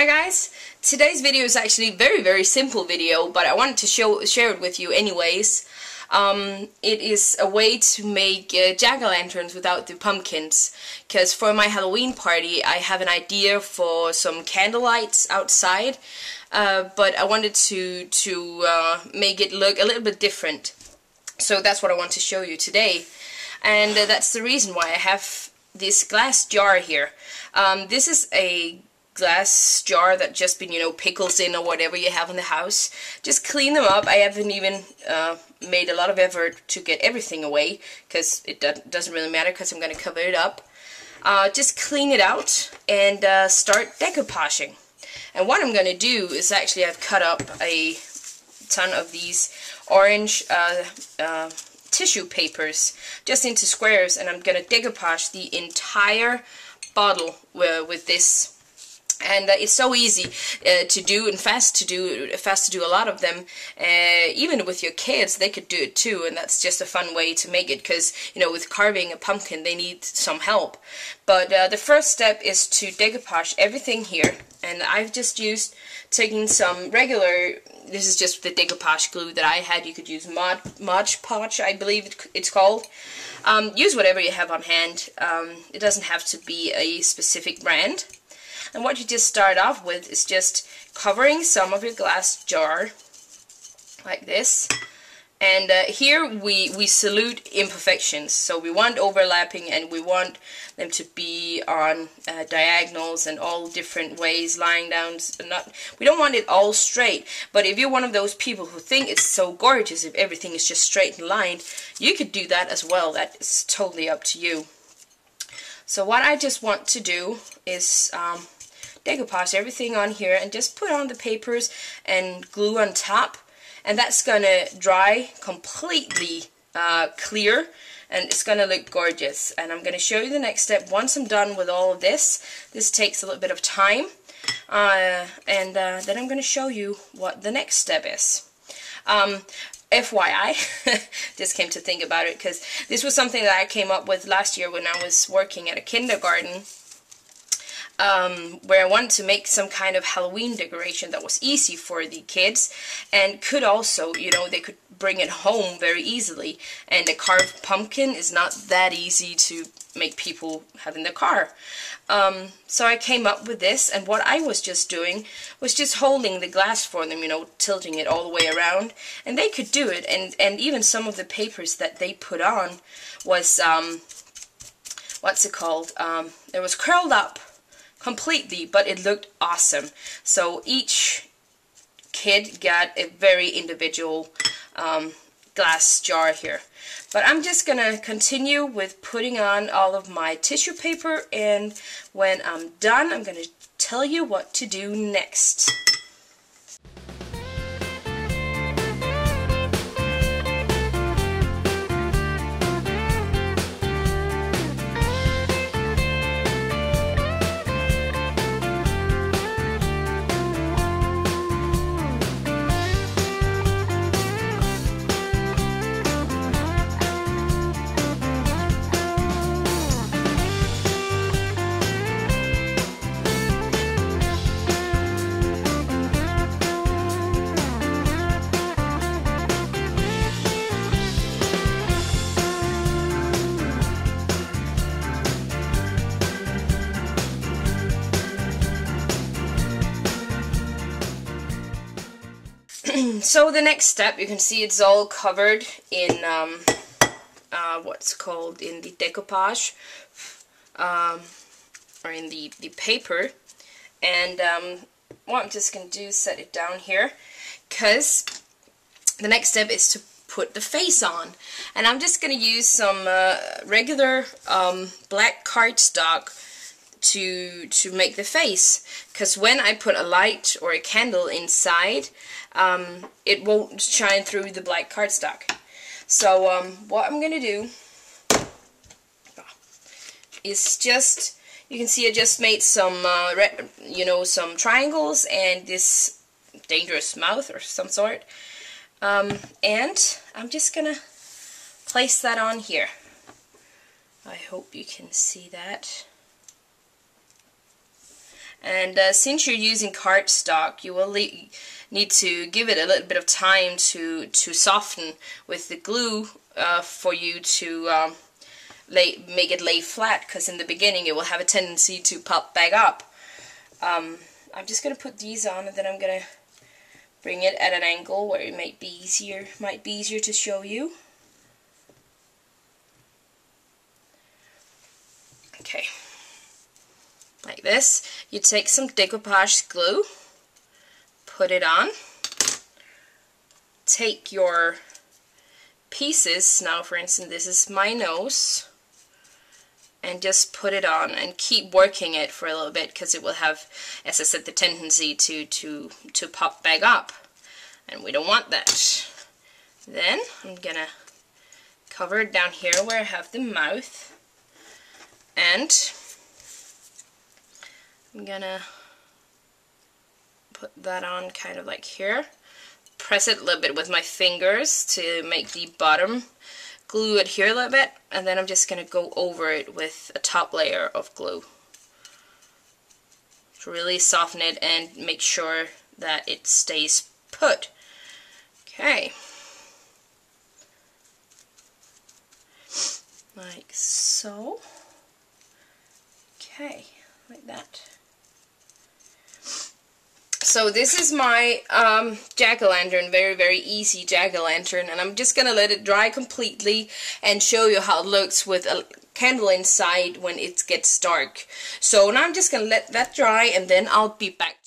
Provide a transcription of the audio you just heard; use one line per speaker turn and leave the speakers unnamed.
Hi guys, today's video is actually a very simple video, but I wanted to share it with you anyways. It is a way to make jack-o'-lanterns without the pumpkins, because for my Halloween party I have an idea for some candle lights outside, but I wanted to make it look a little bit different. So that's what I want to show you today, and that's the reason why I have this glass jar here. This is a glass jar that just been, pickles in or whatever you have in the house. Just clean them up. I haven't even made a lot of effort to get everything away, because it doesn't really matter, because I'm going to cover it up. Just clean it out and start decoupaging. And what I'm going to do is actually I've cut up a ton of these orange tissue papers just into squares, and I'm going to decoupage the entire bottle with this. And it's so easy to do and fast to do a lot of them. Even with your kids, they could do it too, and that's just a fun way to make it, because with carving a pumpkin they need some help. But the first step is to decoupage everything here, and I've just taking some regular, this is just the decoupage glue that I had. You could use Mod Podge, I believe it's called. Use whatever you have on hand. It doesn't have to be a specific brand. And what you just start off with is just covering some of your glass jar, like this. And here we salute imperfections. So we want overlapping, and we want them to be on diagonals and all different ways, lying down. We don't want it all straight. But if you're one of those people who think it's so gorgeous if everything is just straight and lined, you could do that as well. That is totally up to you. So what I just want to do is decoupage everything on here and just put on the papers and glue on top, and that's gonna dry completely clear, and it's gonna look gorgeous. And I'm gonna show you the next step once I'm done with all of this. This takes a little bit of time, and then I'm gonna show you what the next step is. FYI, just came to think about it, because this was something that I came up with last year when I was working at a kindergarten, where I wanted to make some kind of Halloween decoration that was easy for the kids, and could also, they could bring it home very easily. And a carved pumpkin is not that easy to make people have in their car. So I came up with this, and what I was just doing was just holding the glass for them, tilting it all the way around, and they could do it. And even some of the papers that they put on was, what's it called? It was curled up completely, but it looked awesome. So each kid got a very individual glass jar here. But I'm just gonna continue with putting on all of my tissue paper, and when I'm done I'm gonna tell you what to do next. So the next step, you can see it's all covered in what's called in the decoupage, or in the paper. And what I'm just going to do is set it down here, because the next step is to put the face on. And I'm just going to use some regular black cardstock to make the face, because when I put a light or a candle inside, it won't shine through the black cardstock. So what I'm gonna do is just, you can see I just made some some triangles and this dangerous mouth or some sort, and I'm just gonna place that on here. I hope you can see that. And since you're using cardstock, you will need to give it a little bit of time to soften with the glue for you to make it lay flat, because in the beginning it will have a tendency to pop back up. I'm just going to put these on, and then I'm going to bring it at an angle where it might be easier to show you. Okay, like this. You take some decoupage glue, put it on, take your pieces, now for instance this is my nose, and just put it on and keep working it for a little bit, because it will have, as I said, the tendency to pop back up, and we don't want that. Then I'm gonna cover it down here where I have the mouth, and I'm gonna put that on kind of like here, press it a little bit with my fingers to make the bottom glue adhere a little bit, and then I'm just gonna go over it with a top layer of glue to really soften it and make sure that it stays put. Okay, like so. Okay, like that. So this is my jack-o'-lantern, very easy jack-o'-lantern, and I'm just gonna let it dry completely and show you how it looks with a candle inside when it gets dark. So now I'm just gonna let that dry, and then I'll be back.